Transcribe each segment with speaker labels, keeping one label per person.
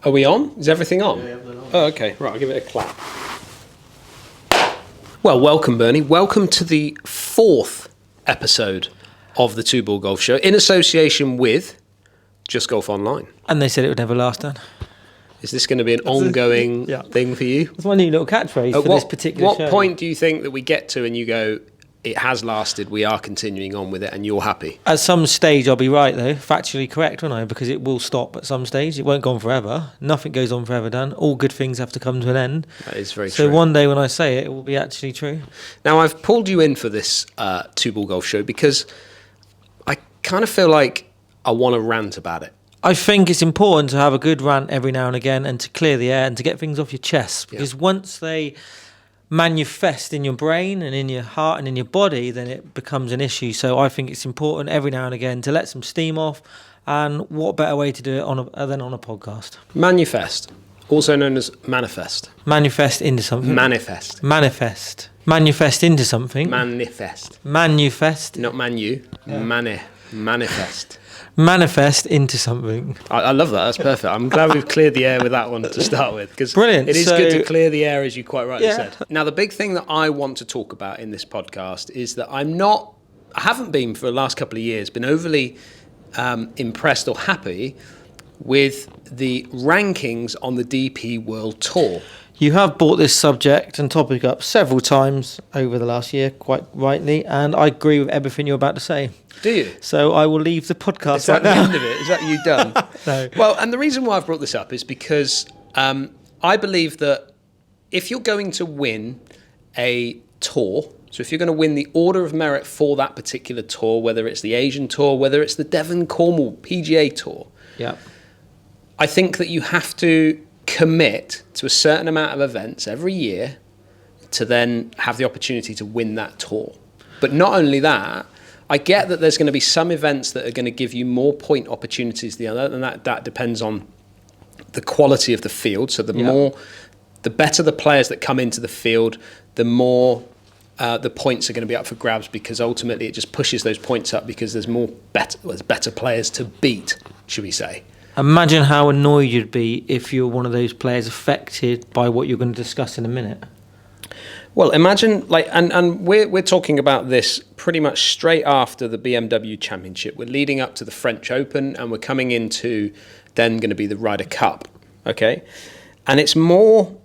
Speaker 1: Are we on? Is everything on?
Speaker 2: Yeah, everything on.
Speaker 1: Oh, okay. Right, I'll give it a clap. Well, welcome, Bernie. Welcome to the 4th episode of the Two Ball Golf Show in association with Just Golf Online.
Speaker 3: And they said it would never last, Dan.
Speaker 1: Is this going to be an ongoing thing for you?
Speaker 3: That's my new little catchphrase for this particular show.
Speaker 1: What point do you think that we get to and you go, it has lasted, we are continuing on with it, and you're happy?
Speaker 3: At some stage, I'll be right, though. Factually correct, won't I? Because it will stop at some stage. It won't go on forever. Nothing goes on forever, Dan. All good things have to come to an end.
Speaker 1: That is very true.
Speaker 3: So one day when I say it, it will be actually true.
Speaker 1: Now, I've pulled you in for this Two Ball Golf Show because I kind of feel like I want to rant about it.
Speaker 3: I think it's important to have a good rant every now and again and to clear the air and to get things off your chest. Because once they manifest in your brain and in your heart and in your body, then it becomes an issue. So I think it's important every now and again to let some steam off. And what better way to do it than on a podcast?
Speaker 1: Manifest, also known as manifest.
Speaker 3: Manifest into something.
Speaker 1: Manifest.
Speaker 3: Manifest. Manifest into something.
Speaker 1: Manifest.
Speaker 3: Manifest.
Speaker 1: Not manu. Yeah. Manifest.
Speaker 3: Manifest into something.
Speaker 1: I love that. That's perfect. I'm glad we've cleared the air with that one to start with. Because
Speaker 3: brilliant.
Speaker 1: It is good to clear the air, as you quite rightly said.
Speaker 3: Yeah.
Speaker 1: Now, the big thing that I want to talk about in this podcast is that I haven't been for the last couple of years, been overly impressed or happy with the rankings on the DP World Tour.
Speaker 3: You have brought this subject and topic up several times over the last year, quite rightly, and I agree with everything you're about to say.
Speaker 1: Do you?
Speaker 3: So I will leave the podcast
Speaker 1: Is that
Speaker 3: right
Speaker 1: the
Speaker 3: now.
Speaker 1: end of it? Is that you done?
Speaker 3: No.
Speaker 1: Well, and the reason why I've brought this up is because I believe that if you're going to win a tour, so if you're going to win the Order of Merit for that particular tour, whether it's the Asian Tour, whether it's the Devon Cornwall PGA Tour, I think that you have to commit to a certain amount of events every year to then have the opportunity to win that tour. But not only that, I get that there's going to be some events that are going to give you more point opportunities than the other, and that depends on the quality of the field. So the better the players that come into the field, the more the points are going to be up for grabs, because ultimately it just pushes those points up because there's better players to beat, should we say.
Speaker 3: Imagine how annoyed you'd be if you were one of those players affected by what you're going to discuss in a minute.
Speaker 1: Well, imagine, and we're talking about this pretty much straight after the BMW Championship. We're leading up to the French Open, and we're coming into then going to be the Ryder Cup, okay? And it's more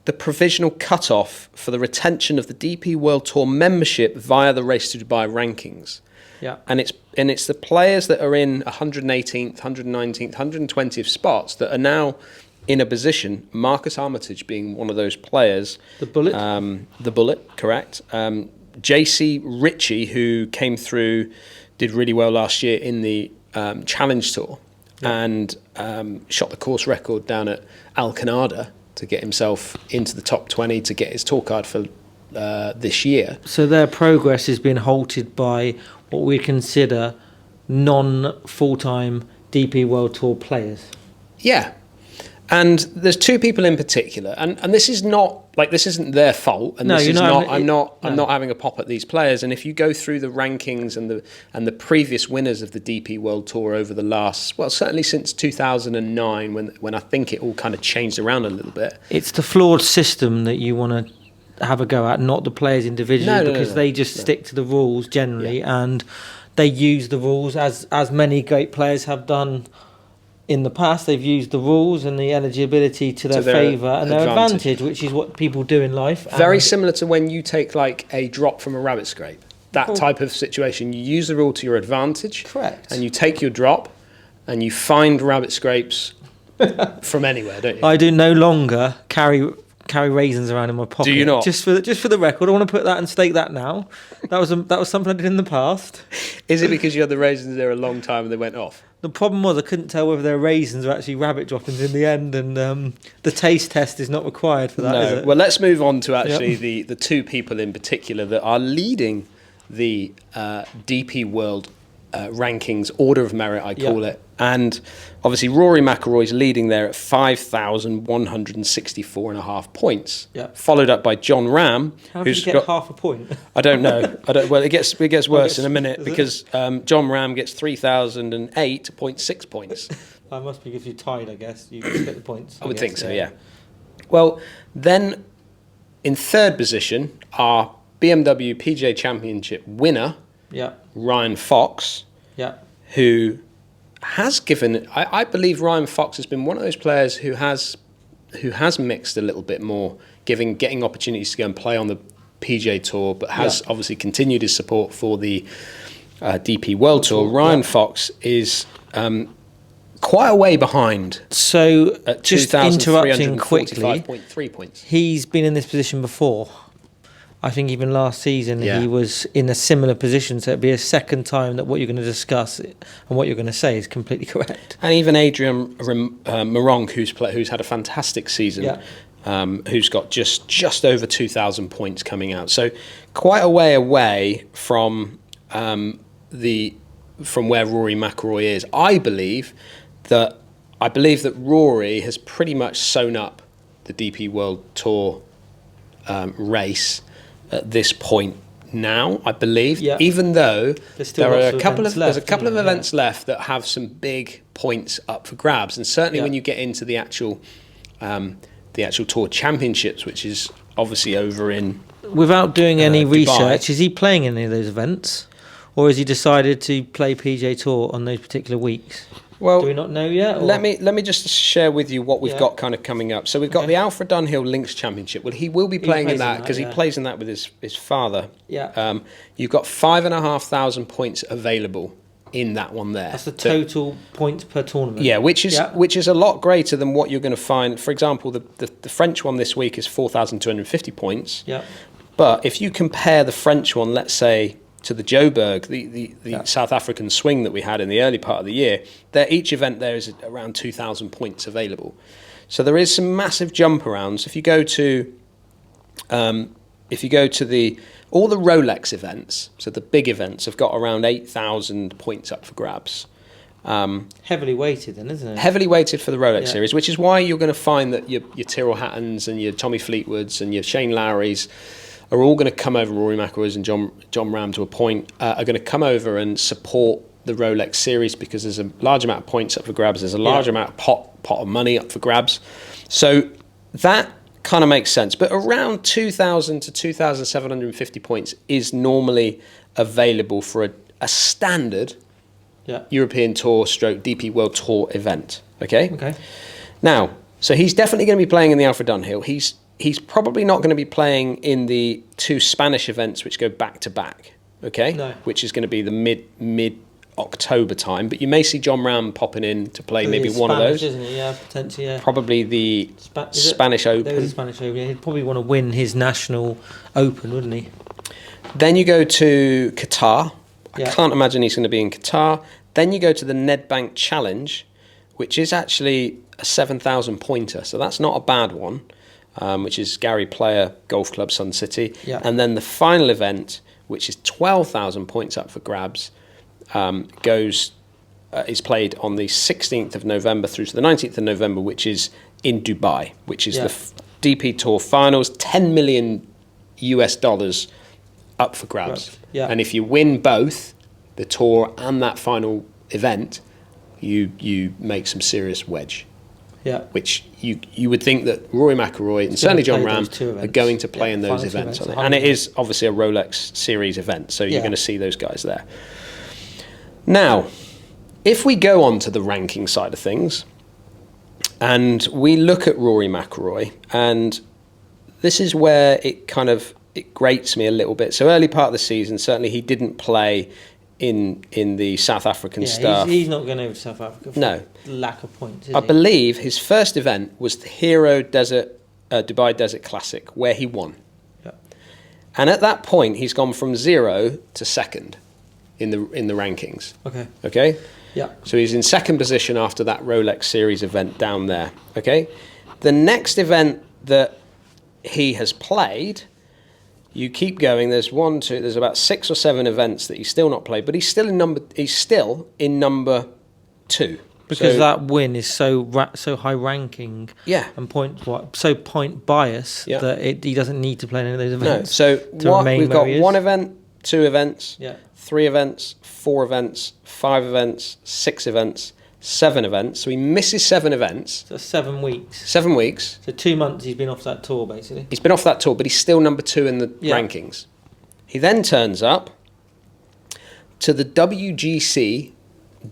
Speaker 1: the provisional cut-off for the retention of the DP World Tour membership via the Race to Dubai rankings.
Speaker 3: Yeah.
Speaker 1: And it's the players that are in 118th, 119th, 120th spots that are now in a position, Marcus Armitage being one of those players.
Speaker 3: The Bullet?
Speaker 1: The Bullet, correct. JC Ritchie, who came through, did really well last year in the Challenge Tour and shot the course record down at Alcanada to get himself into the top 20 to get his tour card for this year.
Speaker 3: So their progress has been halted by what we consider non-full-time DP World Tour players.
Speaker 1: Yeah. And there's two people in particular, and this is not this isn't their fault, and I'm not having a pop at these players. And if you go through the rankings and the previous winners of the DP World Tour over the last, well, certainly since 2009, when I think it all kind of changed around a little bit.
Speaker 3: It's the flawed system that you want to have a go at, not the players individually, because they just stick to the rules generally, and they use the rules as many great players have done in the past. They've used the rules and the eligibility to their favour and their advantage, which is what people do in life.
Speaker 1: Very similar to when you take like a drop from a rabbit scrape. That type of situation. You use the rule to your advantage.
Speaker 3: Correct.
Speaker 1: And you take your drop and you find rabbit scrapes from anywhere, don't you?
Speaker 3: I do no longer carry raisins around in my pocket.
Speaker 1: Do you not?
Speaker 3: Just for the record, I want to put that and state that now. That was something I did in the past.
Speaker 1: Is it because you had the raisins there a long time and they went off?
Speaker 3: The problem was I couldn't tell whether they're raisins or actually rabbit droppings in the end, and the taste test is not required for that, is it?
Speaker 1: Well, let's move on to actually the two people in particular that are leading the DP World rankings, Order of Merit, I call it. And obviously Rory McIlroy's leading there at 5,164.5 points. Followed up by Jon Rahm.
Speaker 3: How did you get half a point?
Speaker 1: I don't know. Well, it gets worse in a minute because Jon Rahm gets 3,008.6 points.
Speaker 3: That must be if you're tied, I guess. You split the points.
Speaker 1: I would think so, yeah. Well, then in third position are BMW PGA Championship winner, Ryan Fox, who has given... I believe Ryan Fox has been one of those players who has mixed a little bit more, getting opportunities to go and play on the PGA Tour, but has obviously continued his support for the DP World Tour. Ryan Fox is quite a way behind.
Speaker 3: So, just interrupting quickly,
Speaker 1: 2,345.3 points.
Speaker 3: He's been in this position before. I think even last season he was in a similar position, so it'd be a second time that what you're going to discuss and what you're going to say is completely correct.
Speaker 1: And even Adrian Moronk, who's had a fantastic season, who's got just over 2,000 points coming out. So quite a way away from where Rory McIlroy is. I believe that Rory has pretty much sewn up the DP World Tour race at this point now, I believe, even though there are a couple of events left that have some big points up for grabs, and certainly when you get into the actual tour championships, which is obviously over in
Speaker 3: without doing any
Speaker 1: Dubai.
Speaker 3: Research, is he playing any of those events, or has he decided to play PGA Tour on those particular weeks? Well, do we not know yet? Or?
Speaker 1: Let me just share with you what we've got kind of coming up. So we've got the Alfred Dunhill Links Championship. Well, he will be playing in that because he plays in that with his father.
Speaker 3: Yeah.
Speaker 1: You've got 5,500 points available in that one there.
Speaker 3: That's the total points per tournament.
Speaker 1: Yeah, which is a lot greater than what you're going to find. For example, the French one this week is 4,250 points.
Speaker 3: Yeah.
Speaker 1: But if you compare the French one, let's say, to the Joburg, the South African swing that we had in the early part of the year, each event there is around 2,000 points available. So there is some massive jump arounds. If you go to all the Rolex events, so the big events have got around 8,000 points up for grabs.
Speaker 3: Heavily weighted then, isn't it?
Speaker 1: Heavily weighted for the Rolex series, which is why you're going to find that your Tyrrell Hattons and your Tommy Fleetwoods and your Shane Lowrys are all going to come over, Rory McIlroy and John Rahm to a point, are going to come over and support the Rolex series because there's a large amount of points up for grabs, there's a large amount of pot of money up for grabs. So that kind of makes sense. But around 2,000 to 2,750 points is normally available for a standard European Tour stroke DP World Tour event. Okay? Now, so he's definitely going to be playing in the Alfred Dunhill. He's probably not going to be playing in the two Spanish events which go back to back, which is going to be the mid-October time. But you may see John Rahm popping in to play maybe one of those.
Speaker 3: Isn't he? Yeah, potentially, yeah.
Speaker 1: Probably the Spanish Open.
Speaker 3: There is a Spanish Open. Yeah, he'd probably want to win his national Open, wouldn't he?
Speaker 1: Then you go to Qatar. I can't imagine he's going to be in Qatar. Then you go to the Nedbank Challenge, which is actually a 7,000 pointer. So that's not a bad one. Which is Gary Player Golf Club Sun City. And then the final event, which is 12,000 points up for grabs, is played on the 16th of November through to the 19th of November, which is in Dubai, which is the DP Tour Finals, $10 million up for grabs. And if you win both, the Tour and that final event, you make some serious wedge. Which you would think that Rory McIlroy and certainly John Rahm are going to play in those events. And it is obviously a Rolex Series event, so you're going to see those guys there. Now, if we go on to the ranking side of things, and we look at Rory McIlroy, and this is where it grates me a little bit. So early part of the season, certainly he didn't play in the South African stuff.
Speaker 3: He's not going over to South Africa for lack of points,
Speaker 1: I believe his first event was the Hero Dubai Desert Classic, where he won. And at that point, he's gone from 0 to second in the rankings. Okay? So he's in second position after that Rolex Series event down there. Okay? The next event that he has played, you keep going. There's about 6 or 7 events that he's still not played, but he's still in number 2
Speaker 3: because that win is so high ranking. And point bias that he doesn't need to play any of those events.
Speaker 1: No. So we've got 1 event, 2 events, 3 events, 4 events, 5 events, 6 events, 7 events. So he misses 7 events.
Speaker 3: So 7 weeks.
Speaker 1: 7 weeks.
Speaker 3: So 2 months he's been off that tour, basically.
Speaker 1: He's been off that tour, but he's still number 2 in the rankings. He then turns up to the WGC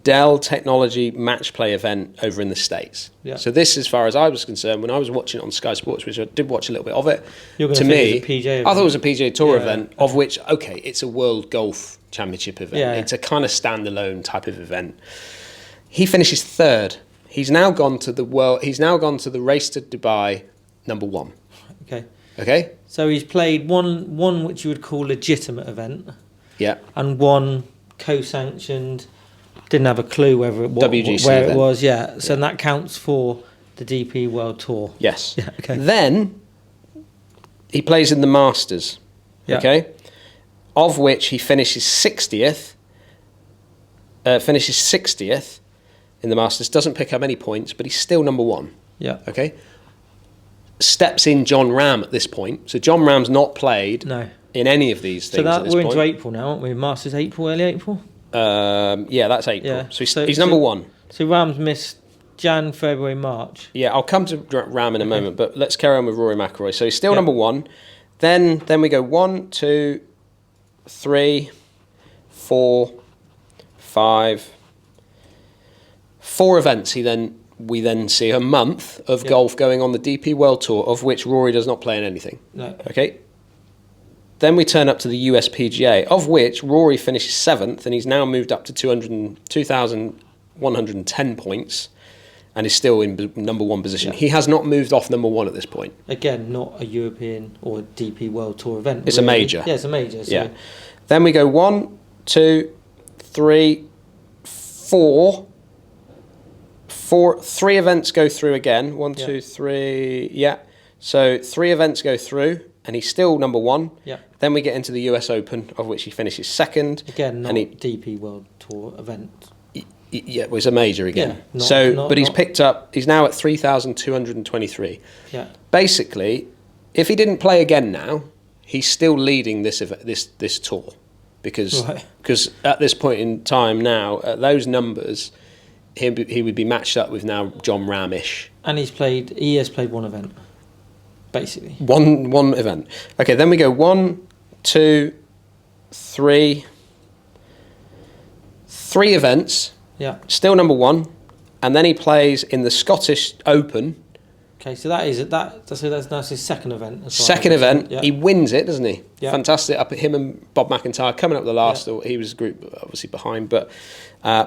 Speaker 1: Dell Technology Match Play event over in the States. Yeah. So this, as far as I was concerned, when I was watching it on Sky Sports, which I did watch a little bit of it, to me, I thought it was a PGA Tour event, of which, okay, it's a World Golf Championship event. Yeah. It's a kind of standalone type of event. He finishes 3rd. He's now gone to the Race to Dubai number 1. Okay.
Speaker 3: So he's played one which you would call legitimate event.
Speaker 1: Yeah.
Speaker 3: And one co-sanctioned. Didn't have a clue whether it
Speaker 1: WGC
Speaker 3: where
Speaker 1: event.
Speaker 3: It was. Yeah. So that counts for the DP World Tour.
Speaker 1: Yes.
Speaker 3: Yeah. Okay.
Speaker 1: Then he plays in the Masters. Yeah. Okay. Of which he finishes 60th. Finishes 60th in the Masters. Doesn't pick up any points, but he's still number 1.
Speaker 3: Yeah.
Speaker 1: Okay. Steps in John Rahm at this point. So John Rahm's not played in any of these things. So
Speaker 3: we're into April now, aren't we? Masters April, early April.
Speaker 1: Yeah, that's April. Yeah. So he's number 1.
Speaker 3: So Rahm's missed Jan, February, March.
Speaker 1: Yeah, I'll come to Rahm in a moment, but let's carry on with Rory McIlroy. So he's still number 1. Then we go 1, 2, 3, 4, 5, 4 events. We then see a month of golf going on the DP World Tour, of which Rory does not play in anything.
Speaker 3: No.
Speaker 1: Okay. Then we turn up to the US PGA, of which Rory finishes 7th, and he's now moved up to 2,110 points, and is still in number 1 position. Yeah. He has not moved off number 1 at this point.
Speaker 3: Again, not a European or a DP World Tour event.
Speaker 1: It's really a major.
Speaker 3: Yeah, it's a major. So.
Speaker 1: Yeah. Then we go 1, 2, 3, 4. 3 events go through again. 1, 2, 3. Yeah. So 3 events go through, and he's still number 1.
Speaker 3: Yeah.
Speaker 1: Then we get into the US Open, of which he finishes 2nd.
Speaker 3: Again, not DP World Tour event.
Speaker 1: Yeah, it was a major again. Yeah, but he's picked up. He's now at 3,223.
Speaker 3: Yeah.
Speaker 1: Basically, if he didn't play again now, he's still leading this tour, because at this point in time now, at those numbers, he would be matched up with now John Rahm-ish.
Speaker 3: And he has played 1 event, basically.
Speaker 1: One event. Okay, then we go 1, 2, 3. 3 events.
Speaker 3: Yeah.
Speaker 1: Still number 1, and then he plays in the Scottish Open.
Speaker 3: Okay, so that's his 2nd event.
Speaker 1: Second event. Yeah. He wins it, doesn't he?
Speaker 3: Yeah.
Speaker 1: Fantastic. Up at him and Bob McIntyre coming up the last. Yeah. He was group obviously behind, but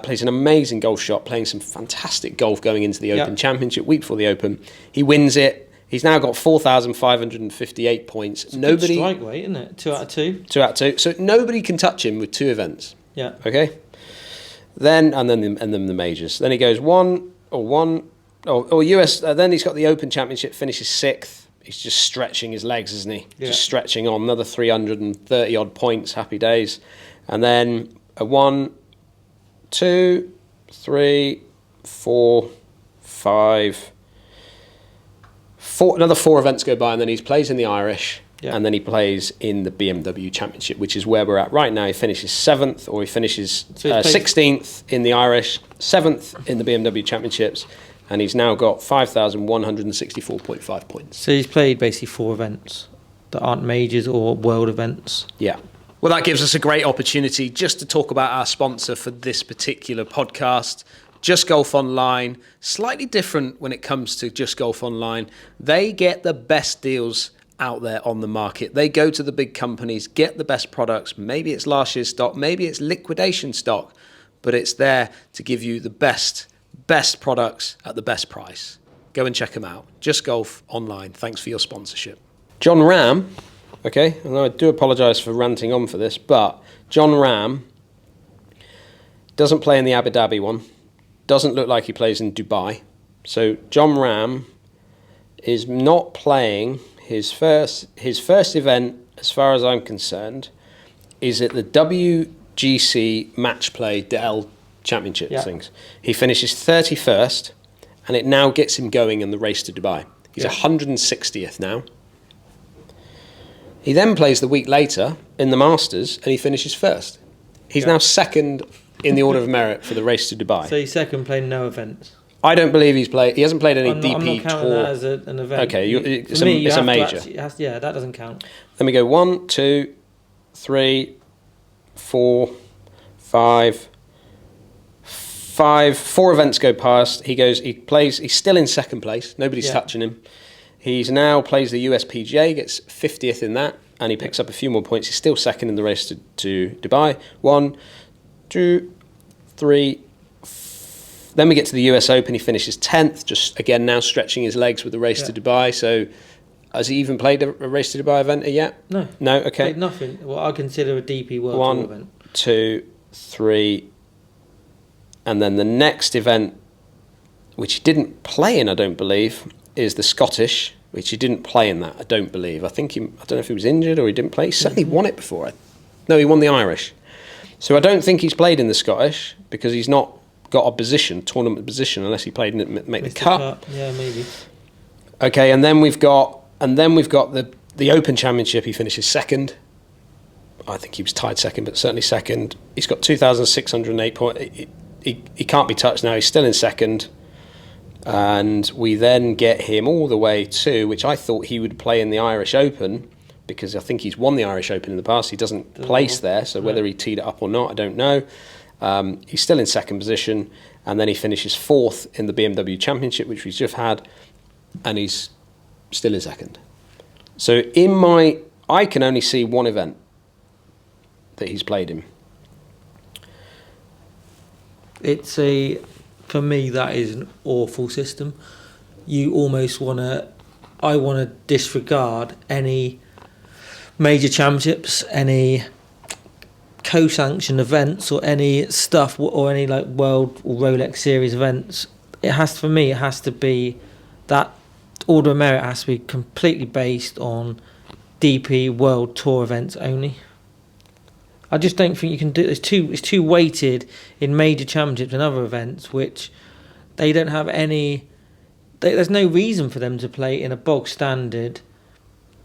Speaker 1: plays an amazing golf shot, playing some fantastic golf going into the Open Championship week before the Open. He wins it. He's now got 4,558 points.
Speaker 3: It's a good strike rate, isn't it? 2 out of 2.
Speaker 1: 2 out of 2. So nobody can touch him with 2 events.
Speaker 3: Yeah.
Speaker 1: Okay. Then the majors. Then he goes US. Then he's got the Open Championship, finishes 6th. He's just stretching his legs, isn't he? Yeah. Just stretching on another 330 odd points. Happy days. And then a 1, 2, 3, 4, 5. Another 4 events go by, and then he plays in the Irish. Yeah. And then he plays in the BMW Championship, which is where we're at right now. He finishes 7th, or he finishes 16th in the Irish, 7th in the BMW Championships, and he's now got 5,164.5 points.
Speaker 3: So he's played basically 4 events that aren't majors or world events.
Speaker 1: Yeah. Well, that gives us a great opportunity just to talk about our sponsor for this particular podcast, Just Golf Online. Slightly different when it comes to Just Golf Online. They get the best deals out there on the market. They go to the big companies, get the best products. Maybe it's last year's stock, maybe it's liquidation stock, but it's there to give you the best products at the best price. Go and check them out. Just Golf Online. Thanks for your sponsorship. John Rahm, okay, and I do apologise for ranting on for this, but John Rahm doesn't play in the Abu Dhabi one, doesn't look like he plays in Dubai. So John Rahm is not playing. His first event, as far as I'm concerned, is at the WGC Match Play Dell Championship things. He finishes 31st, and it now gets him going in the Race to Dubai. He's 160th now. He then plays the week later in the Masters, and he finishes 1st. He's now 2nd in the order of merit for the race to Dubai.
Speaker 3: So he's second, playing no events.
Speaker 1: I don't believe he's played. He hasn't played any DP
Speaker 3: I'm not counting
Speaker 1: Tour.
Speaker 3: that as an event.
Speaker 1: Okay, it's a major.
Speaker 3: Yeah, that doesn't count.
Speaker 1: Let me go 1, 2, 3, 4, 5. 4 events go past. He plays. He's still in second place. Nobody's touching him. He's now plays the US PGA, gets 50th in that, and he picks up a few more points. He's still second in the race to Dubai. 1, 2, 3. Then we get to the US Open. He finishes 10th, just again now stretching his legs with the race to Dubai. So, has he even played a race to Dubai event yet?
Speaker 3: No.
Speaker 1: No. Okay.
Speaker 3: Played nothing. What I consider a DP World Tour event.
Speaker 1: 1, 2, 3, and then the next event, which he didn't play in, I don't believe, is the Scottish, which he didn't play in that. I don't believe. I don't know if he was injured or he didn't play. He certainly won it before. No, he won the Irish. So I don't think he's played in the Scottish because he's not got a tournament position, unless he played in make the cut.
Speaker 3: Yeah, maybe.
Speaker 1: Okay, and then we've got the Open Championship. He finishes second. I think he was tied second, but certainly second. He's got 2,608 points. He can't be touched now. He's still in second, and we then get him all the way to, which I thought he would play in the Irish Open, because I think he's won the Irish Open in the past. He doesn't place there, so whether he teed it up or not, I don't know. He's still in second position, and then he finishes 4th in the BMW Championship, which we've just had, and he's still in second. So I can only see one event that he's played in.
Speaker 3: For me, that is an awful system. I want to disregard any major championships, any co-sanctioned events, or any stuff, or any like World or Rolex Series events. It has to be that order of merit has to be completely based on DP World Tour events only. I just don't think you can do it. It's too weighted in major championships and other events, which they don't have any. There's no reason for them to play in a bog standard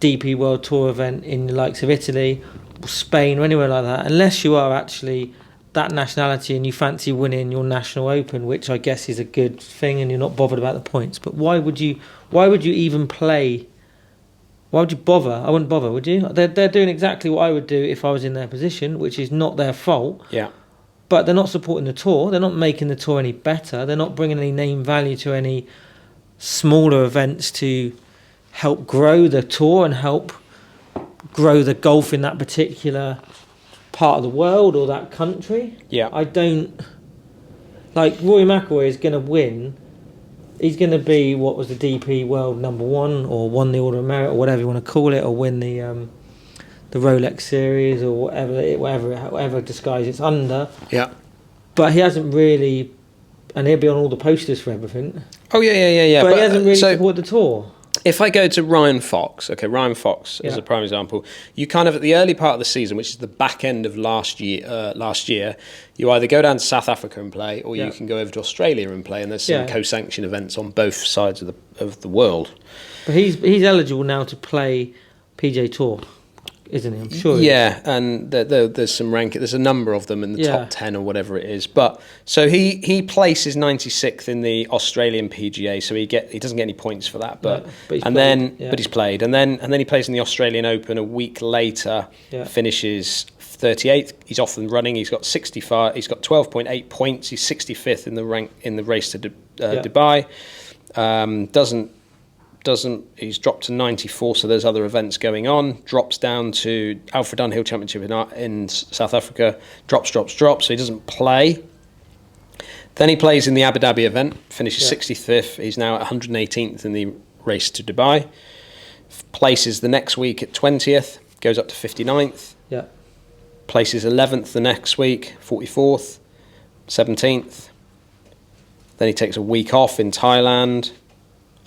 Speaker 3: DP World Tour event in the likes of Italy, Spain, or anywhere like that, unless you are actually that nationality and you fancy winning your national open, which I guess is a good thing, and you're not bothered about the points. But why would you even play? Why would you bother? I wouldn't bother, would you? They're doing exactly what I would do if I was in their position, which is not their fault.
Speaker 1: Yeah.
Speaker 3: But they're not supporting the tour. They're not making the tour any better. They're not bringing any name value to any smaller events to help grow the tour and help grow the golf in that particular part of the world or that country.
Speaker 1: Yeah.
Speaker 3: I don't... Like, Rory McIlroy is going to win. He's going to be, what was the DP World #1, or won the Order of Merit, or whatever you want to call it, or win the Rolex Series, or whatever disguise it's under.
Speaker 1: Yeah.
Speaker 3: But he hasn't really, and he'll be on all the posters for everything.
Speaker 1: Oh yeah.
Speaker 3: But he hasn't really supported the tour.
Speaker 1: If I go to Ryan Fox is a prime example. You kind of, at the early part of the season, which is the back end of last year, you either go down to South Africa and play, or you can go over to Australia and play, and there's some co-sanction events on both sides of the world.
Speaker 3: But he's eligible now to play PGA Tour, isn't he? I'm sure.
Speaker 1: Yeah, and there's some ranking. There's a number of them in the top 10 or whatever it is. But so he places 96th in the Australian PGA, so he doesn't get any points for that. But he's played, and then he plays in the Australian Open a week later. Yeah. Finishes 38th. He's off and running. He's got 65. He's got 12.8 points. He's 65th in the race to Dubai. He's dropped to 94, so there's other events going on. Drops down to Alfred Dunhill Championship in South Africa. Drops, so he doesn't play. Then he plays in the Abu Dhabi event, finishes 65th. He's now at 118th in the race to Dubai. Places the next week at 20th, goes up to 59th.
Speaker 3: Yeah.
Speaker 1: Places 11th the next week, 44th, 17th. Then he takes a week off in Thailand.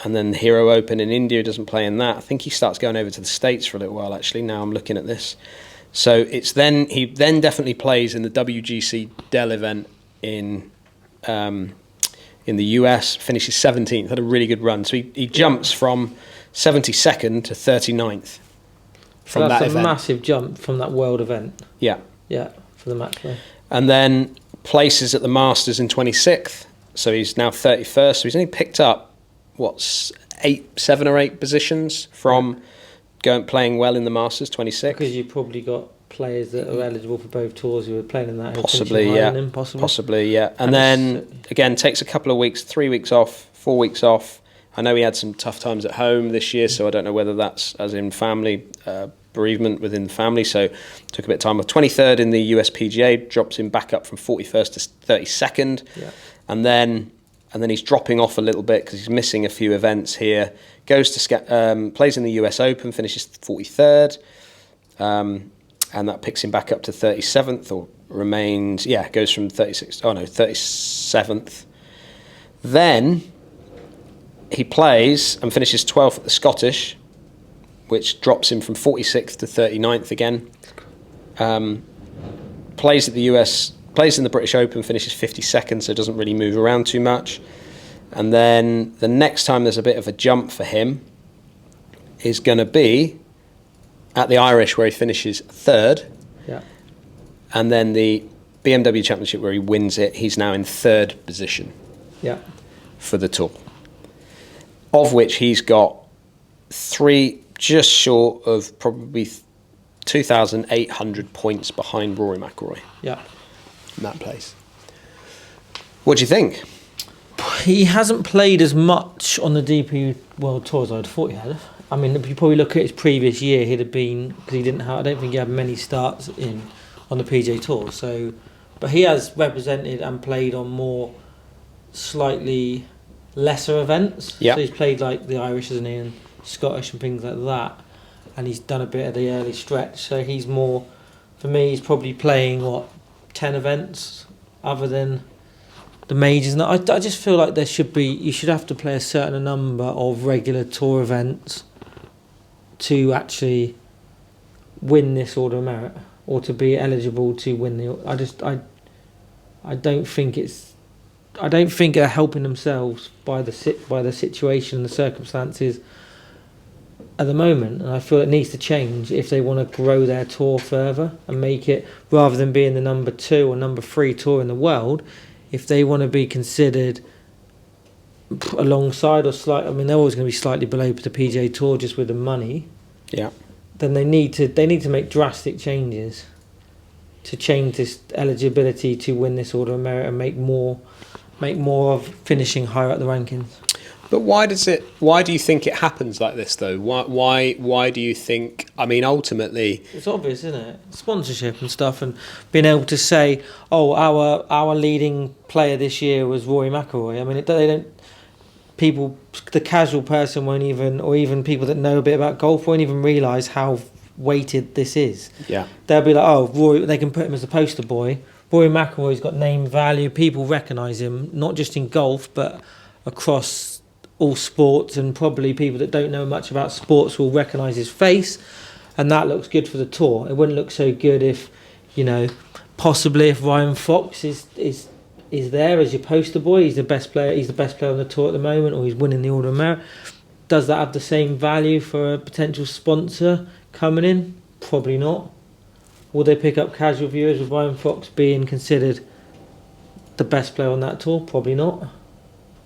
Speaker 1: And then the Hero Open in India, doesn't play in that. I think he starts going over to the States for a little while, actually, now I'm looking at this. So he then definitely plays in the WGC Dell event in the US, finishes 17th, had a really good run. So he jumps from 72nd to 39th from that event.
Speaker 3: That's a massive jump from that world event.
Speaker 1: Yeah.
Speaker 3: Yeah, for the match play.
Speaker 1: And then places at the Masters in 26th, so he's now 31st. So he's only picked up, 7 or 8 positions from playing well in the Masters 26th.
Speaker 3: Because you've probably got players that are eligible for both tours who are playing in that.
Speaker 1: Possibly, yeah. Possibly, yeah. And then, again, takes a couple of weeks, 3 weeks off, 4 weeks off. I know he had some tough times at home this year, so I don't know whether that's as in family, bereavement within the family. So took a bit of time off. 23rd in the US PGA, drops him back up from 41st to 32nd.
Speaker 3: Yeah.
Speaker 1: And then he's dropping off a little bit because he's missing a few events here. Goes to plays in the US Open, finishes 43rd. And that picks him back up to 37th, or remains, goes from 37th. Then he plays and finishes 12th at the Scottish, which drops him from 46th to 39th again. Plays at the US, plays in the British Open, finishes 52nd, so doesn't really move around too much. And then the next time there's a bit of a jump for him is going to be at the Irish, where he finishes 3rd.
Speaker 3: Yeah.
Speaker 1: And then the BMW Championship, where he wins it, he's now in 3rd position.
Speaker 3: Yeah.
Speaker 1: For the tour. Of which he's got 3, just short of probably 2,800 points behind Rory McIlroy.
Speaker 3: Yeah.
Speaker 1: In that place. What do you think?
Speaker 3: He hasn't played as much on the DP World Tour as I'd thought he had. I mean, if you probably look at his previous year, he'd have been, because he didn't have, I don't think he had many starts on the PGA Tour. So, but he has represented and played on more slightly lesser events.
Speaker 1: Yeah.
Speaker 3: So he's played like the Irish, isn't he, and Scottish and things like that. And he's done a bit of the early stretch. So he's more, for me, he's probably playing 10 events other than the majors. And I just feel like you should have to play a certain number of regular tour events to actually win this Order of Merit, or to be eligible to win the. I don't think they're helping themselves by the situation and the circumstances at the moment, and I feel it needs to change if they want to grow their tour further and make it, rather than being the number 2 or number 3 tour in the world, if they want to be considered alongside or slight, I mean, they're always going to be slightly below the PGA Tour just with the money.
Speaker 1: Yeah.
Speaker 3: Then they need to make drastic changes to change this eligibility to win this Order of Merit and make more of finishing higher up the rankings.
Speaker 1: But why do you think it happens like this though? Why do you think, I mean, ultimately
Speaker 3: it's obvious, isn't it? Sponsorship and stuff, and being able to say, oh, our leading player this year was Rory McIlroy. I mean, the casual person won't even, or even people that know a bit about golf won't even realise how weighted this is.
Speaker 1: Yeah.
Speaker 3: They'll be like, oh, Rory, they can put him as the poster boy. Rory McIlroy's got name value. People recognise him, not just in golf, but across all sports, and probably people that don't know much about sports will recognise his face, and that looks good for the tour. It wouldn't look so good if, possibly if Ryan Fox is there as your poster boy. He's the best player on the tour at the moment, or he's winning the Order of Merit. Does that have the same value for a potential sponsor coming in? Probably not. Will they pick up casual viewers with Ryan Fox being considered the best player on that tour? Probably not.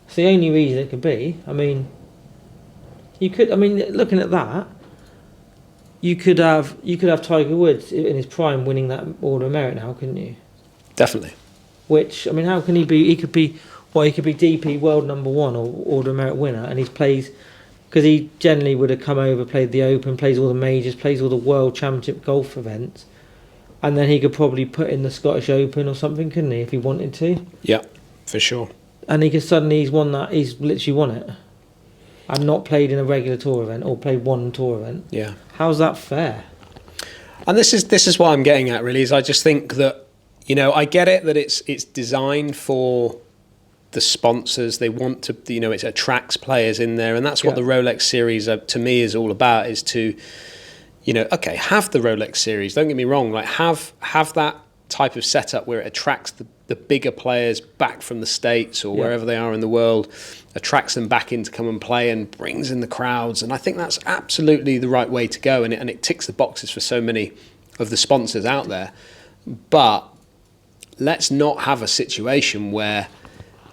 Speaker 3: It's the only reason it could be. I mean, looking at that, you could have Tiger Woods in his prime winning that Order of Merit now, couldn't you?
Speaker 1: Definitely.
Speaker 3: Which, I mean, how can he be? He could be DP world number 1 or Order of Merit winner, and he's plays, because he generally would have come over, played the Open, plays all the majors, plays all the World Championship golf events, and then he could probably put in the Scottish Open or something, couldn't he, if he wanted to?
Speaker 1: Yeah, for sure.
Speaker 3: And he could suddenly, he's literally won it, and not played in a regular tour event, or played one tour event.
Speaker 1: Yeah.
Speaker 3: How's that fair?
Speaker 1: And this is what I'm getting at, really, is I just think that, I get it that it's designed for the sponsors. They want to, it attracts players in there, and that's what the Rolex Series to me is all about, is to, have the Rolex Series. Don't get me wrong, like have that type of setup where it attracts the bigger players back from the States or wherever they are in the world, attracts them back in to come and play and brings in the crowds. And I think that's absolutely the right way to go, and it ticks the boxes for so many of the sponsors out there. But let's not have a situation where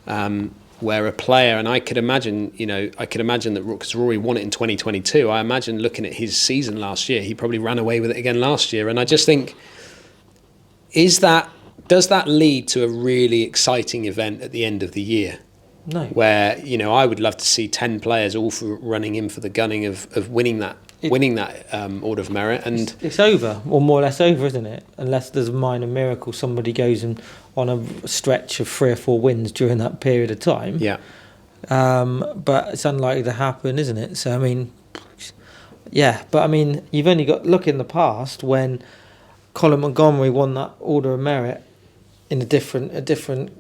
Speaker 1: a player, and I could imagine that because Rory won it in 2022. I imagine looking at his season last year, he probably ran away with it again last year. And I just think, does that lead to a really exciting event at the end of the year?
Speaker 3: No.
Speaker 1: Where, I would love to see 10 players all running in for the gunning of winning that Order of Merit. And
Speaker 3: it's over, or more or less over, isn't it? Unless there's a minor miracle, somebody goes on a stretch of 3 or 4 wins during that period of time.
Speaker 1: Yeah.
Speaker 3: But it's unlikely to happen, isn't it? So, I mean, yeah. But, I mean, you've only got... Look in the past when Colin Montgomery won that Order of Merit in a different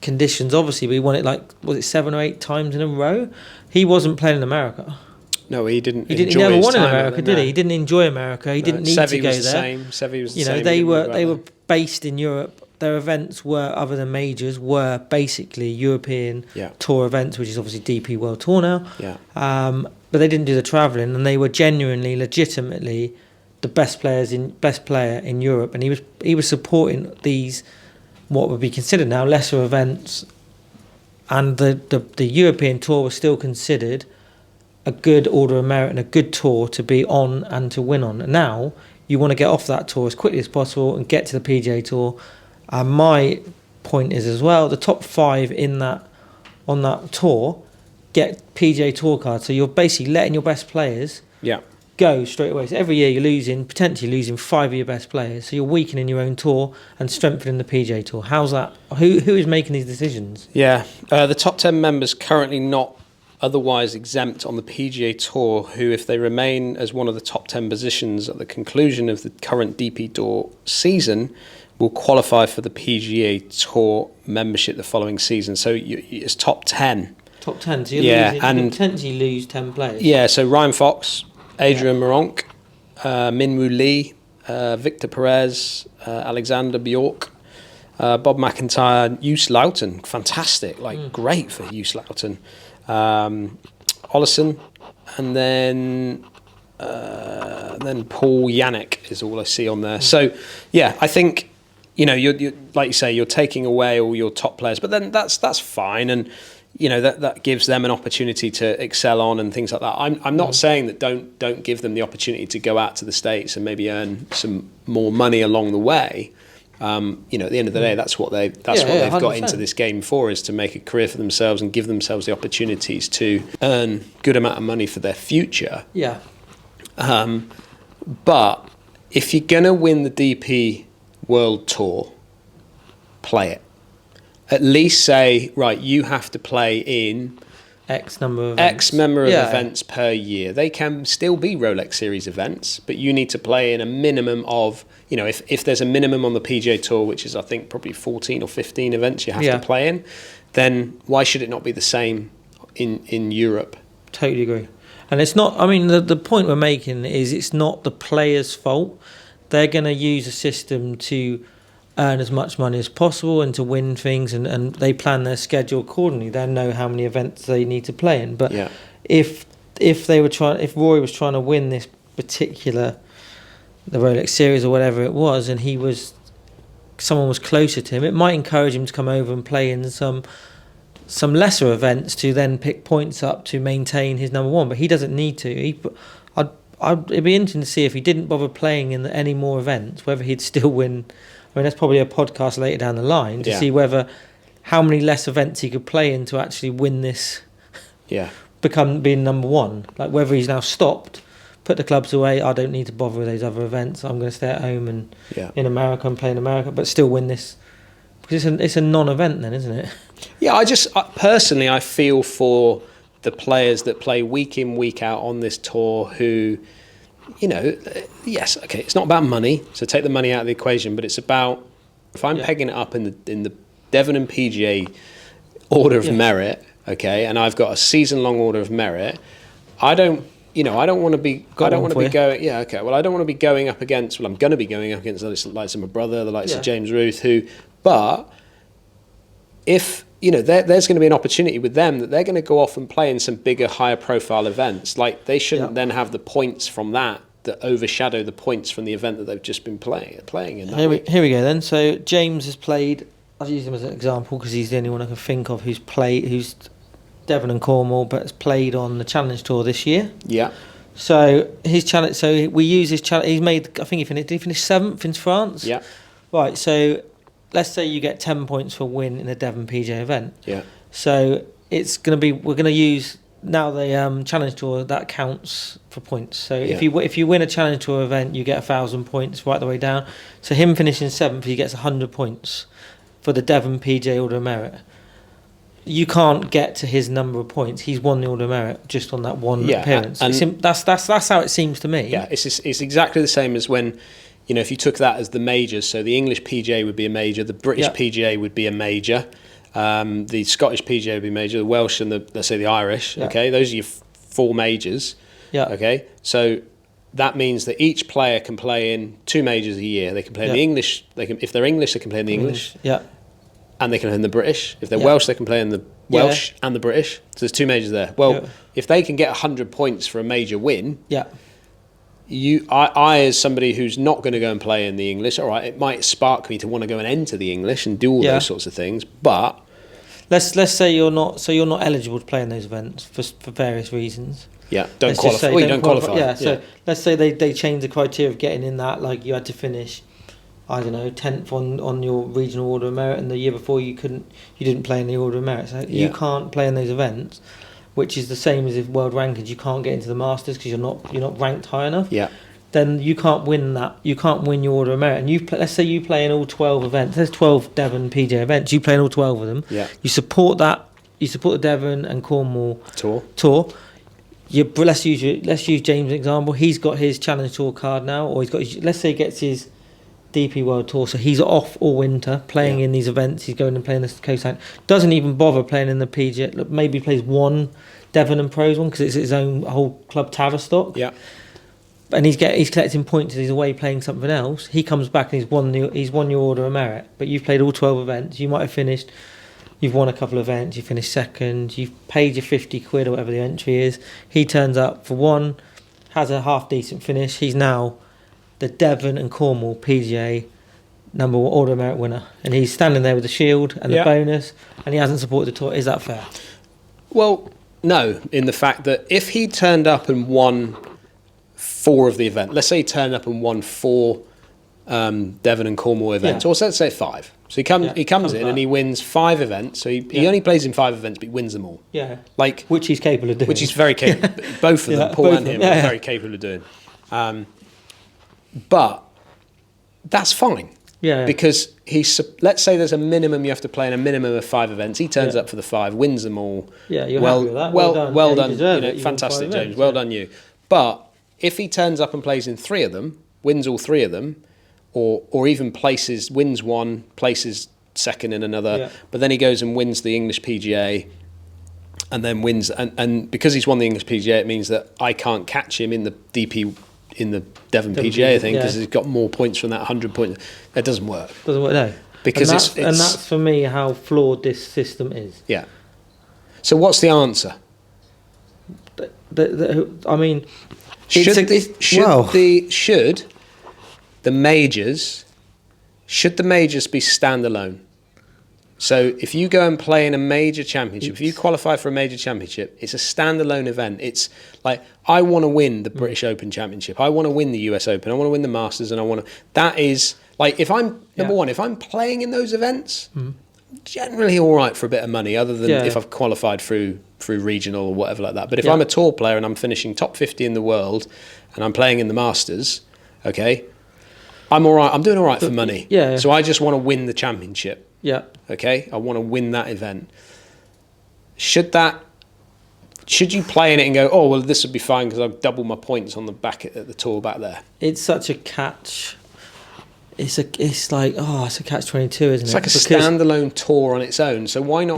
Speaker 3: conditions. Obviously, we won it was it 7 or 8 times in a row? He wasn't playing in America.
Speaker 1: No, he didn't.
Speaker 3: He never won in America, did he? He didn't enjoy America. He didn't need to go there.
Speaker 1: Seve was the same.
Speaker 3: They were based in Europe. Their events were, other than majors, were basically European Tour events, which is obviously DP World Tour now.
Speaker 1: Yeah.
Speaker 3: But they didn't do the travelling, and they were genuinely, legitimately the best player in Europe, and he was supporting these what would be considered now lesser events, and the European Tour was still considered a good Order of Merit and a good tour to be on and to win on. And now you want to get off that tour as quickly as possible and get to the PGA Tour. And my point is as well, the top 5 on that tour get PGA Tour cards. So you're basically letting your best players go straight away. So every year you're potentially losing 5 of your best players. So you're weakening your own tour and strengthening the PGA Tour. How's that? Who is making these decisions?
Speaker 1: Yeah, the top 10 members currently not otherwise exempt on the PGA Tour, who, if they remain as one of the top 10 positions at the conclusion of the current DP Tour season, will qualify for the PGA Tour membership the following season. So it's top 10.
Speaker 3: Top 10, so you can potentially lose 10 players.
Speaker 1: Yeah, so Ryan Fox, Adrian Meronk, Minwoo Lee, Victor Perez, Alexander Bjork, Bob McIntyre, Hughes Loughton. Fantastic, great for Hughes Loughton. Ollison, and then Paul Yannick is all I see on there. So, yeah, I think you're like you say, you're taking away all your top players, but then that's fine, and that gives them an opportunity to excel on and things like that. I'm not saying that don't give them the opportunity to go out to the States and maybe earn some more money along the way. At the end of the day, that's what they've got 100%. Into this game for, is to make a career for themselves and give themselves the opportunities to earn good amount of money for their future.
Speaker 3: Yeah.
Speaker 1: But if you're going to win the DP World Tour, play it. At least say, right, you have to play in
Speaker 3: X number of
Speaker 1: events per year. They can still be Rolex Series events, but you need to play in a minimum of, if there's a minimum on the PGA Tour, which is I think probably 14 or 15 events you have to play in, then why should it not be the same in Europe?
Speaker 3: Totally agree. And it's not, the point we're making is it's not the players' fault. They're going to use a system to earn as much money as possible and to win things, and they plan their schedule accordingly. They know how many events they need to play in. But if Rory was trying to win this particular, the Rolex Series or whatever it was, and someone was closer to him, it might encourage him to come over and play in some lesser events to then pick points up to maintain his number one. But he doesn't need to. It'd be interesting to see if he didn't bother playing in any more events, whether he'd still win. That's probably a podcast later down the line to see how many less events he could play in to actually win this. Yeah. Being number one. Like whether he's now stopped, put the clubs away. I don't need to bother with those other events. I'm going to stay at home and in America and play in America, but still win this. Because it's a non-event then, isn't it?
Speaker 1: Yeah, personally, I feel for the players that play week in, week out on this tour who, yes, okay, it's not about money, so take the money out of the equation, but it's about, if I'm pegging it up in the Devon and PGA Order of Merit, okay, and I've got a season-long Order of Merit, I don't want to be going. Yeah, okay. Well, I don't want to be going up against. Well, I'm going to be going up against the likes of my brother, the likes of James Ruth, But if there's going to be an opportunity with them that they're going to go off and play in some bigger, higher profile events. Like they shouldn't then have the points from that that overshadow the points from the event that they've just been playing in that week.
Speaker 3: Here we go then. So James has played. I'll use him as an example because he's the only one I can think of who's Devon and Cornwall, but has played on the Challenge Tour this year.
Speaker 1: Yeah.
Speaker 3: So his challenge. So we use his challenge. He's made. I think did he finish 7th in France?
Speaker 1: Yeah.
Speaker 3: Right. So let's say you get 10 points for a win in a Devon PGA event.
Speaker 1: Yeah.
Speaker 3: So it's going to be. We're going to use now the Challenge Tour that counts for points. So if you win a Challenge Tour event, you get 1,000 points right the way down. So him finishing 7th, he gets 100 points for the Devon PGA Order of Merit. You can't get to his number of points. He's won the Order of Merit just on that one appearance. And that's how it seems to me.
Speaker 1: Yeah, it's exactly the same as when, if you took that as the majors. So the English PGA would be a major, the British PGA would be a major, the Scottish PGA would be a major, the Welsh and let's say the Irish. Yeah. Okay, those are your 4 majors. Yeah. Okay, so that means that each player can play in 2 majors a year. They can play in the English. If they're English, they can play in the English. Yeah. And they can play in the British. If they're Welsh, they can play in the Welsh and the British. So there's 2 majors there. Well, if they can get 100 points for a major win, I as somebody who's not going to go and play in the English, all right, it might spark me to want to go and enter the English and do all those sorts of things. But
Speaker 3: let's say you're not eligible to play in those events for various reasons.
Speaker 1: Yeah, don't qualify. You don't qualify.
Speaker 3: Yeah, so let's say they change the criteria of getting in that. Like you had to finish, I don't know, 10th on your regional Order of Merit, and the year before you didn't play in the Order of Merit. So you can't play in those events, which is the same as if world rankings. You can't get into the Masters because you're not ranked high enough. Yeah. Then you can't win that. You can't win your Order of Merit. And let's say you play in all 12 events. There's 12 Devon PGA events. You play in all 12 of them. Yeah. You support that. You support the Devon and Cornwall tour. Let's use James' example. He's got his Challenge Tour card now, or let's say he gets his DP World Tour, so he's off all winter playing in these events. He's going and playing the coastline. Doesn't even bother playing in the PGA. Maybe plays one Devon and Pros one because it's his own whole club Tavistock. Yeah. And he's collecting points. He's away playing something else. He comes back and he's won your Order of Merit. But you've played all 12 events. You might have finished. You've won a couple of events. You finished second. You've paid your £50 or whatever the entry is. He turns up for one, has a half decent finish. He's now the Devon and Cornwall PGA number 1 Order of Merit winner, and he's standing there with the shield and the bonus, and he hasn't supported the tour. Is that fair?
Speaker 1: Well, no, in the fact that if he turned up and won 4 of the event, let's say he turned up and won 4 Devon and Cornwall events, or let's say 5. So he comes in and he wins 5 events. So he only plays in 5 events, but he wins them all. Yeah,
Speaker 3: which he's capable of doing.
Speaker 1: Which he's very capable. Both of them, Paul and him, are very capable of doing. But that's fine. Yeah. Because let's say there's a minimum you have to play in a minimum of 5 events. He turns up for the 5, wins them all.
Speaker 3: Yeah, you're happy with that.
Speaker 1: Well done. Fantastic, James. Well done you. But if he turns up and plays in 3 of them, wins all 3 of them, or even wins one, places second in another, but then he goes and wins the English PGA, and then wins, and because he's won the English PGA, it means that I can't catch him in the DP. In the Devon PGA, I think, because he's got more points from that 100 points. That doesn't work.
Speaker 3: No. Because that's for me how flawed this system is.
Speaker 1: Yeah. So what's the answer?
Speaker 3: I mean,
Speaker 1: should the majors be standalone? So if you go and play in a major championship, if you qualify for a major championship, it's a standalone event. It's like, I want to win the British Open Championship. I want to win the US Open. I want to win the Masters. And that is, like, if I'm, number one, if I'm playing in those events, generally all right for a bit of money, other than if I've qualified through regional or whatever like that. But if I'm a tour player and I'm finishing top 50 in the world and I'm playing in the Masters, okay, I'm all right. I'm doing all right for money. Yeah. So I just want to win the championship. Yeah. Okay, I want to win that event. Should you play in it and go, oh well, this would be fine because I've doubled my points on the back at the tour back there?
Speaker 3: It's such a catch. It's like a catch-22, isn't it?
Speaker 1: It's like a standalone tour on its own. So why not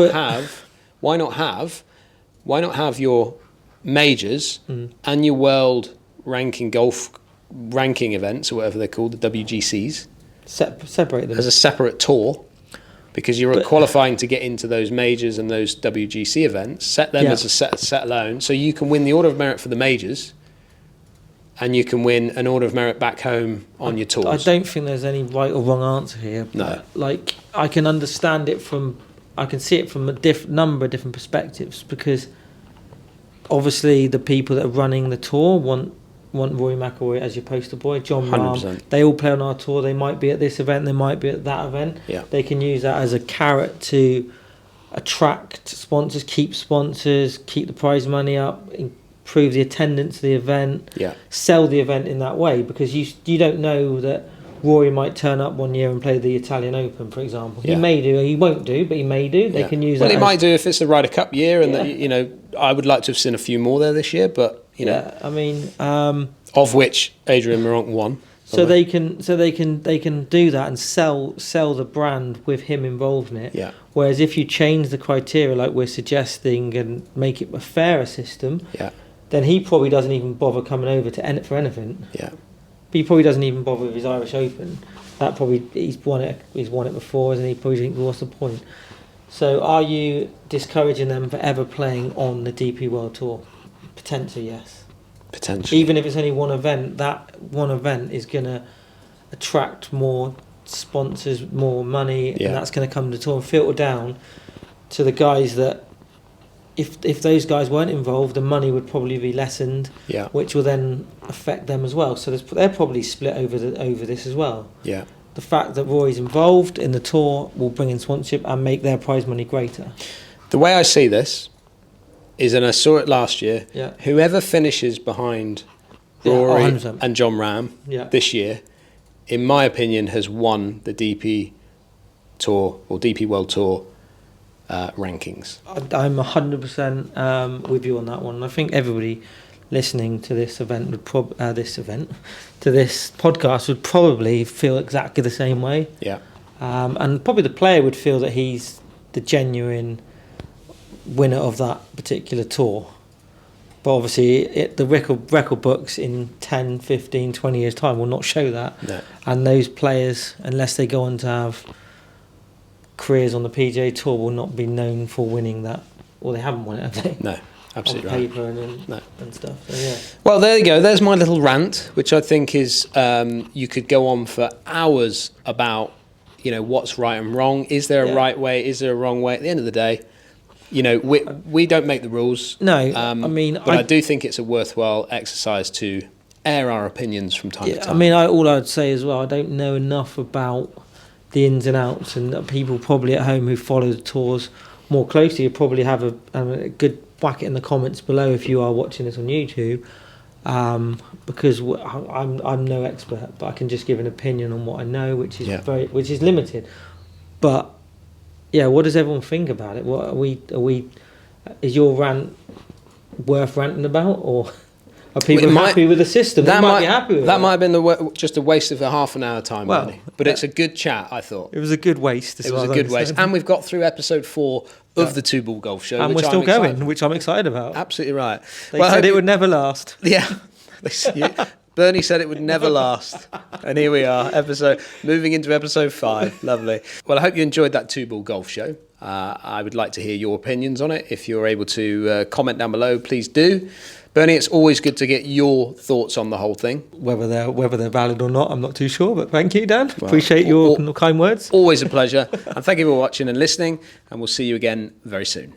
Speaker 1: have your majors and your world golf ranking events or whatever they're called, the WGCs,
Speaker 3: separate them
Speaker 1: as a separate tour. Because you're qualifying to get into those majors and those WGC events, set them as a set alone, so you can win the Order of Merit for the majors,
Speaker 3: and
Speaker 1: you can win an Order of Merit back home on your tours.
Speaker 3: I don't think there's any right or wrong answer here.
Speaker 1: No.
Speaker 3: Like, I can understand it I can see it from a number of different perspectives, because obviously the people that are running the tour want Rory McIlroy as your poster boy, John Rahm. They all play on our tour. They might be at this event, they might be at that event.
Speaker 1: Yeah.
Speaker 3: They can use that as a carrot to attract sponsors, keep the prize money up, improve the attendance of the event, sell the event in that way, because you don't know that Rory might turn up one year and play the Italian Open, for example. He may do, he won't do, but he may do. They can use that.
Speaker 1: Well, he might do if it's the Ryder Cup year, and I would like to have seen a few more there this year, but
Speaker 3: I mean,
Speaker 1: of which Adrian Meronk won.
Speaker 3: So they can do that and sell the brand with him involved in it.
Speaker 1: Yeah.
Speaker 3: Whereas if you change the criteria like we're suggesting and make it a fairer system, then he probably doesn't even bother coming over for anything.
Speaker 1: Yeah.
Speaker 3: But he probably doesn't even bother with his Irish Open. That probably he's won it before, and he probably thinks, what's the point? So are you discouraging them from ever playing on the DP World Tour? Potentially, yes.
Speaker 1: Potentially.
Speaker 3: Even if it's only one event, that one event is going to attract more sponsors, more money, and that's going to come to the tour and filter down to the guys that, if those guys weren't involved, the money would probably be lessened, which will then affect them as well. So they're probably split over this as well.
Speaker 1: Yeah.
Speaker 3: The fact that Rory's involved in the tour will bring in sponsorship and make their prize money greater.
Speaker 1: The way I see this is, and I saw it last year, whoever finishes behind Rory and John Rahm this year, in my opinion, has won the DP Tour or DP World Tour rankings.
Speaker 3: I'm 100% with you on that one. I think everybody listening to this event would to this podcast would probably feel exactly the same way.
Speaker 1: Yeah.
Speaker 3: And probably the player would feel that he's the genuine winner of that particular tour. But obviously the record books in 10, 15, 20 years time will not show that.
Speaker 1: No.
Speaker 3: And those players, unless they go on to have careers on the PGA Tour, will not be known for winning that. Well, they haven't won it, have they?
Speaker 1: No, absolutely
Speaker 3: on paper and stuff. So, yeah.
Speaker 1: Well, there you go. There's my little rant, which I think is you could go on for hours about what's right and wrong. Is there a right way? Is there a wrong way? At the end of the day, we don't make the rules.
Speaker 3: No, I mean,
Speaker 1: but I do think it's a worthwhile exercise to air our opinions from time to time.
Speaker 3: I mean, all I'd say as well, I don't know enough about the ins and outs, and people probably at home who follow the tours more closely, you probably have a good whack it in the comments below if you are watching this on YouTube, because I'm no expert, but I can just give an opinion on what I know, which is limited. But yeah, what does everyone think about it? What are we? Is your rant worth ranting about, or are people happy with the system? They might be happy with
Speaker 1: that.
Speaker 3: It.
Speaker 1: Might have been just a waste of a half an hour time,
Speaker 3: well,
Speaker 1: but it's a good chat. I thought
Speaker 3: it was a good waste.
Speaker 1: It was a good waste, and we've got through episode 4 of the 2 Ball Golf Show,
Speaker 3: and we're still going, which I'm excited about.
Speaker 1: Absolutely right.
Speaker 3: They said it would never last.
Speaker 1: Yeah, Bernie said it would never last, and here we are, moving into episode 5. Lovely. Well, I hope you enjoyed that 2 Ball Golf Show. I would like to hear your opinions on it. If you're able to comment down below, please do. Bernie, it's always good to get your thoughts on the whole thing.
Speaker 3: Whether they're valid or not, I'm not too sure, but thank you, Dan. Well, appreciate your kind words.
Speaker 1: Always a pleasure. And thank you for watching and listening, and we'll see you again very soon.